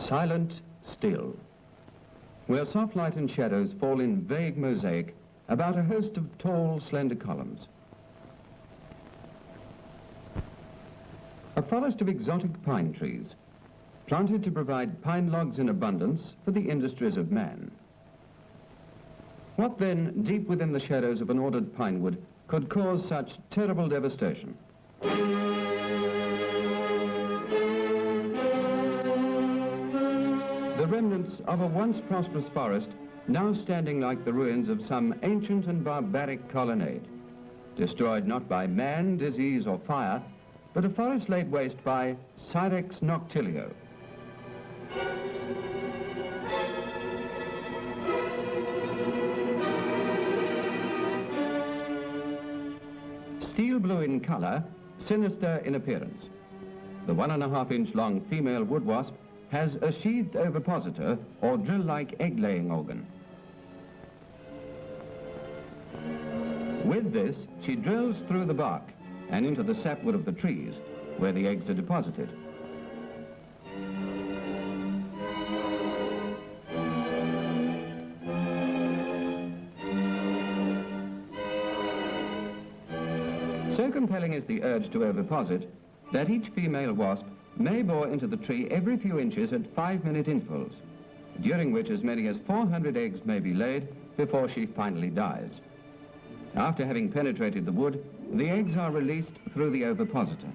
Silent, still, where soft light and shadows fall in vague mosaic about a host of tall, slender columns. A forest of exotic pine trees, planted to provide pine logs in abundance for the industries of man. What then, deep within the shadows of an ordered pine wood, could cause such terrible devastation? The remnants of a once prosperous forest, now standing like the ruins of some ancient and barbaric colonnade, destroyed not by man, disease or fire, but a forest laid waste by Sirex noctilio. Steel blue in colour, sinister in appearance. The 1.5-inch long female wood wasp has a sheathed ovipositor or drill-like egg-laying organ. With this, she drills through the bark and into the sapwood of the trees, where the eggs are deposited. So compelling is the urge to oviposit that each female wasp may bore into the tree every few inches at 5-minute intervals, during which as many as 400 eggs may be laid before she finally dies. After having penetrated the wood, the eggs are released through the ovipositor.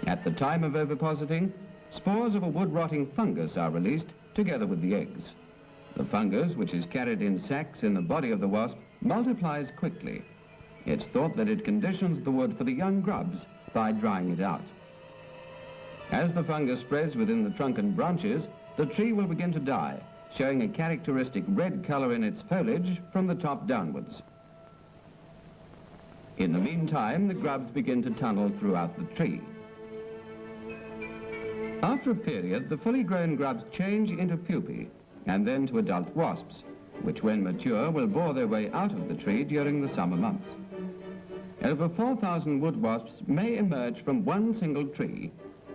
At the time of ovipositing, spores of a wood-rotting fungus are released together with the eggs. The fungus, which is carried in sacs in the body of the wasp, multiplies quickly. It's thought that it conditions the wood for the young grubs by drying it out. As the fungus spreads within the trunk and branches, the tree will begin to die, showing a characteristic red color in its foliage from the top downwards. In the meantime, the grubs begin to tunnel throughout the tree. After a period, the fully grown grubs change into pupae and then to adult wasps, which when mature will bore their way out of the tree during the summer months. Over 4,000 wood wasps may emerge from one single tree,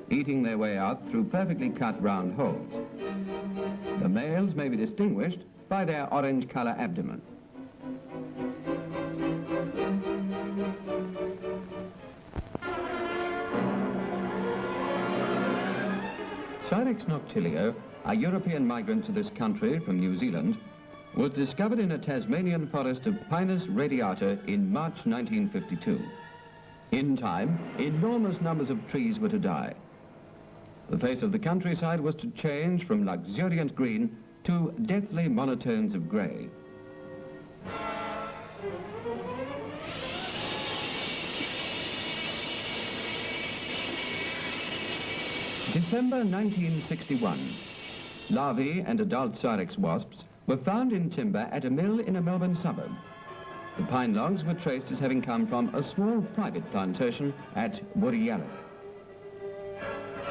eating their way out through perfectly cut round holes. The males may be distinguished by their orange color abdomen. Sirex noctilio, a European migrant to this country from New Zealand, was discovered in a Tasmanian forest of Pinus radiata in March 1952. In time, enormous numbers of trees were to die. The face of the countryside was to change from luxuriant green to deathly monotones of grey. December 1961. Larvae and adult Sirex wasps were found in timber at a mill in a Melbourne suburb. The pine logs were traced as having come from a small private plantation at Woodiyallock.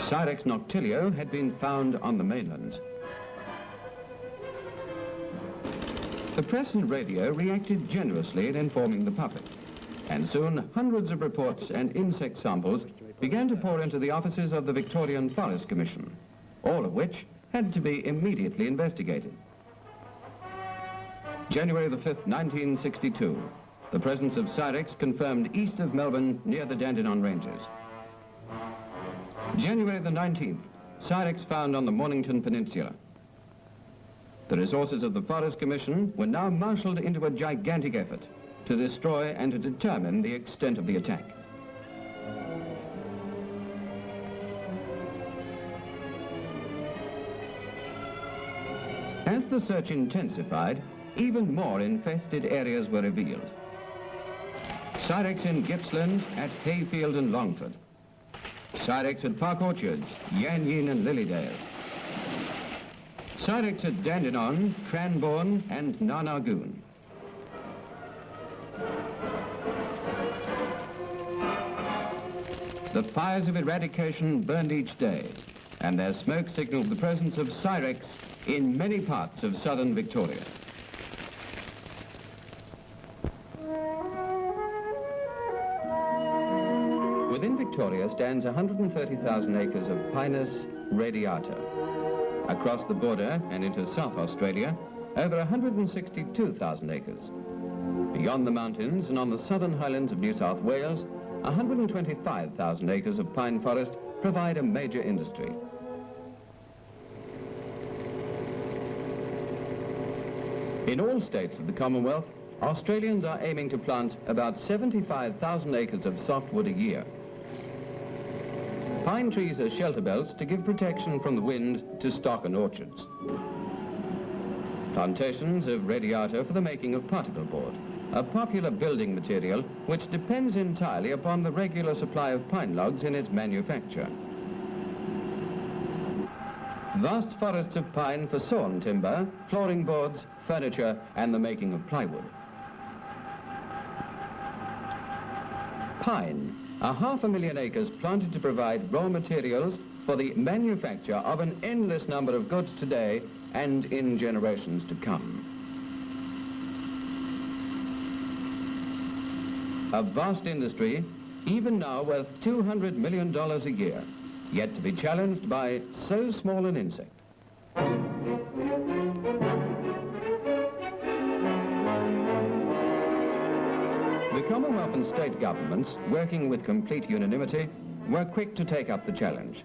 Sirex noctilio had been found on the mainland. The press and radio reacted generously in informing the public, and soon hundreds of reports and insect samples began to pour into the offices of the Victorian Forest Commission, all of which had to be immediately investigated. January the 5th, 1962, the presence of Sirex confirmed east of Melbourne near the Dandenong Ranges. January the 19th, Sirex found on the Mornington Peninsula. The resources of the Forest Commission were now marshalled into a gigantic effort to destroy and to determine the extent of the attack. As the search intensified, even more infested areas were revealed. Sirex in Gippsland, at Hayfield and Longford. Sirex at Park Orchards, Yanyin and Lilydale. Sirex at Dandenong, Cranbourne and Narnagoon. The fires of eradication burned each day, and their smoke signaled the presence of Sirex in many parts of southern Victoria. Within Victoria stands 130,000 acres of Pinus radiata. Across the border and into South Australia, over 162,000 acres. Beyond the mountains and on the southern highlands of New South Wales, 125,000 acres of pine forest provide a major industry. In all states of the Commonwealth, Australians are aiming to plant about 75,000 acres of softwood a year. Pine trees are shelter belts to give protection from the wind to stock and orchards. Plantations of radiata for the making of particle board, a popular building material which depends entirely upon the regular supply of pine logs in its manufacture. Vast forests of pine for sawn timber, flooring boards, furniture, and the making of plywood. Pine, 500,000 acres planted to provide raw materials for the manufacture of an endless number of goods today and in generations to come. A vast industry, even now worth $200 million a year, yet to be challenged by so small an insect. The Commonwealth and state governments, working with complete unanimity, were quick to take up the challenge.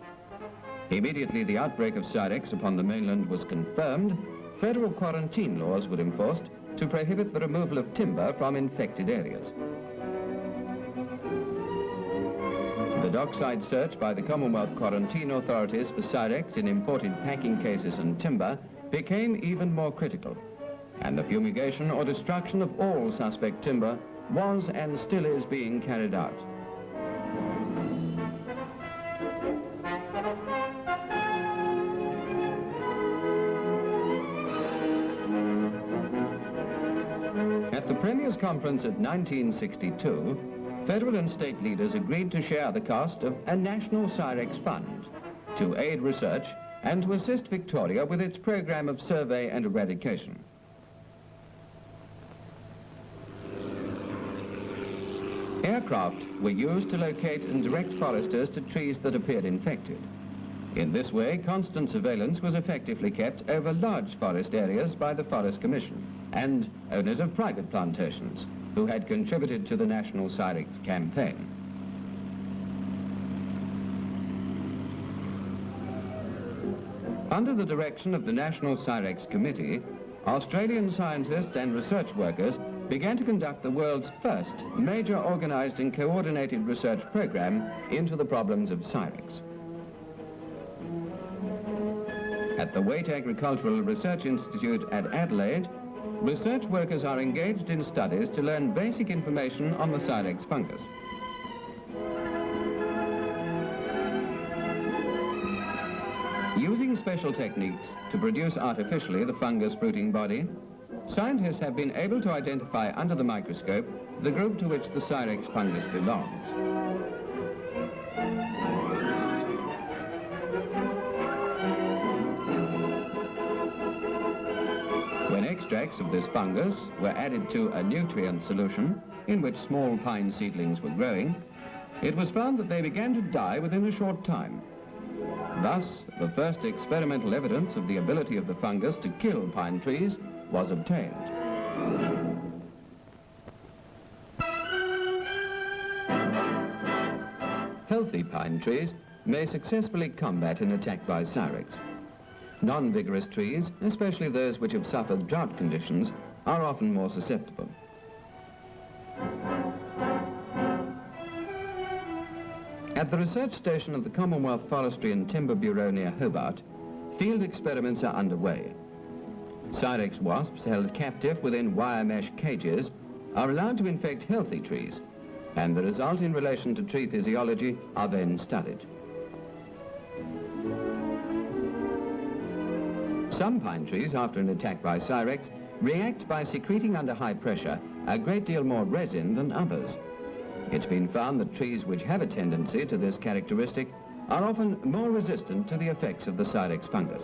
Immediately the outbreak of Sirex upon the mainland was confirmed, federal quarantine laws were enforced to prohibit the removal of timber from infected areas. The dockside search by the Commonwealth quarantine authorities for Sirex in imported packing cases and timber became even more critical, and the fumigation or destruction of all suspect timber was and still is being carried out. At the Premier's Conference of 1962, federal and state leaders agreed to share the cost of a national Sirex fund to aid research and to assist Victoria with its program of survey and eradication. Aircraft were used to locate and direct foresters to trees that appeared infected. In this way, constant surveillance was effectively kept over large forest areas by the Forest Commission and owners of private plantations who had contributed to the National Sirex campaign. Under the direction of the National Sirex Committee, Australian scientists and research workers began to conduct the world's first major organized and coordinated research program into the problems of Sirex. At the Waite Agricultural Research Institute at Adelaide, research workers are engaged in studies to learn basic information on the Sirex fungus. Using special techniques to produce artificially the fungus fruiting body, scientists have been able to identify under the microscope the group to which the Sirex fungus belongs. When extracts of this fungus were added to a nutrient solution in which small pine seedlings were growing, it was found that they began to die within a short time. Thus, the first experimental evidence of the ability of the fungus to kill pine trees was obtained. Healthy pine trees may successfully combat an attack by Sirex. Non-vigorous trees, especially those which have suffered drought conditions, are often more susceptible. At the research station of the Commonwealth Forestry and Timber Bureau near Hobart, field experiments are underway. Sirex wasps held captive within wire mesh cages are allowed to infect healthy trees, and the result in relation to tree physiology are then studied. Some pine trees, after an attack by Sirex, react by secreting under high pressure a great deal more resin than others. It's been found that trees which have a tendency to this characteristic are often more resistant to the effects of the Sirex fungus.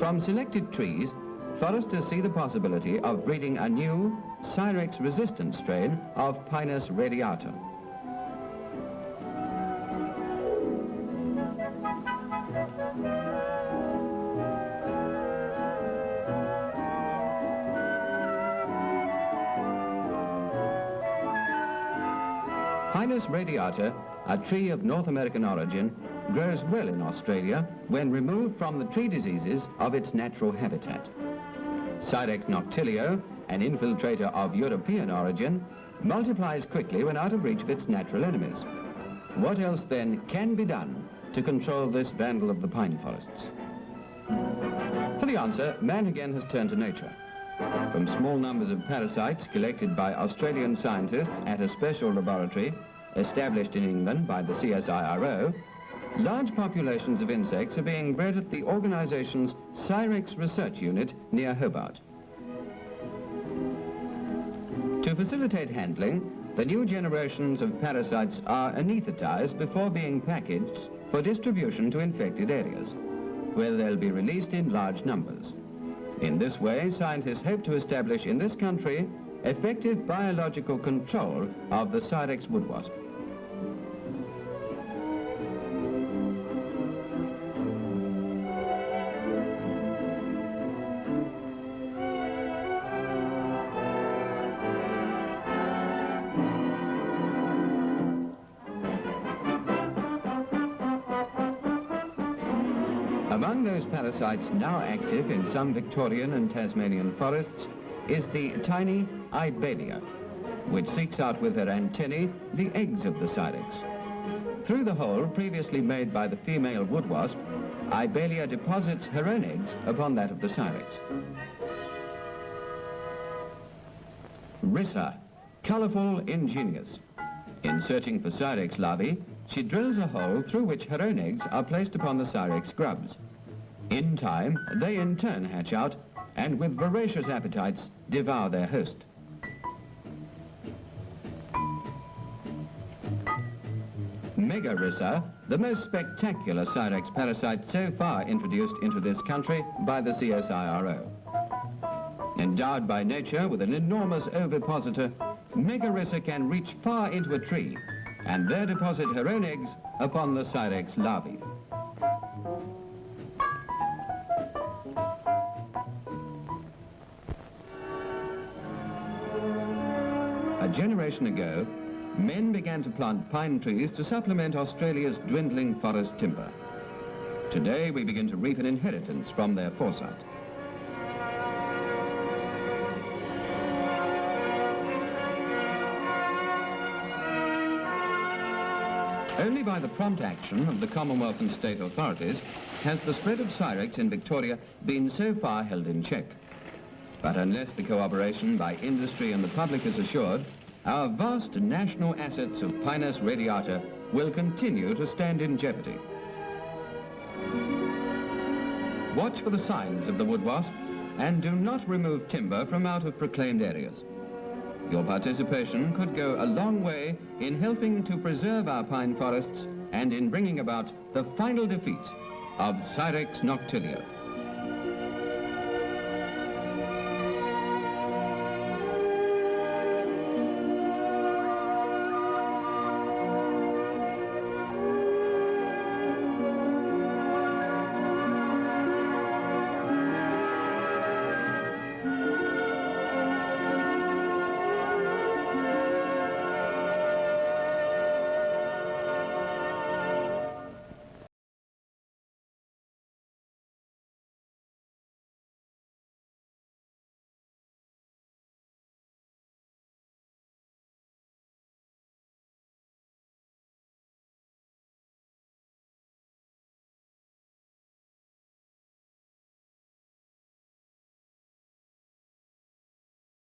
From selected trees, foresters see the possibility of breeding a new Sirex-resistant strain of Pinus radiata. Pinus radiata, a tree of North American origin, grows well in Australia when removed from the tree diseases of its natural habitat. Sirex noctilio, an infiltrator of European origin, multiplies quickly when out of reach of its natural enemies. What else then can be done to control this vandal of the pine forests? For the answer, man again has turned to nature. From small numbers of parasites collected by Australian scientists at a special laboratory established in England by the CSIRO, large populations of insects are being bred at the organisation's Sirex Research Unit near Hobart. To facilitate handling, the new generations of parasites are anaesthetised before being packaged for distribution to infected areas, where they'll be released in large numbers. In this way, scientists hope to establish in this country effective biological control of the Sirex wood wasp. Among those parasites now active in some Victorian and Tasmanian forests is the tiny Ibelia, which seeks out with her antennae the eggs of the Sirex. Through the hole previously made by the female wood wasp, Ibelia deposits her own eggs upon that of the Sirex. Rissa, colourful, ingenious. In searching for Sirex larvae, she drills a hole through which her own eggs are placed upon the Sirex grubs. In time, they in turn hatch out and with voracious appetites devour their host. Megarissa, the most spectacular Sirex parasite so far introduced into this country by the CSIRO. Endowed by nature with an enormous ovipositor, Megarissa can reach far into a tree and there deposit her own eggs upon the Sirex larvae. A generation ago, men began to plant pine trees to supplement Australia's dwindling forest timber. Today, we begin to reap an inheritance from their foresight. Only by the prompt action of the Commonwealth and state authorities has the spread of Sirex in Victoria been so far held in check. But unless the cooperation by industry and the public is assured, our vast national assets of Pinus radiata will continue to stand in jeopardy. Watch for the signs of the wood wasp and do not remove timber from out of proclaimed areas. Your participation could go a long way in helping to preserve our pine forests and in bringing about the final defeat of Sirex noctilio.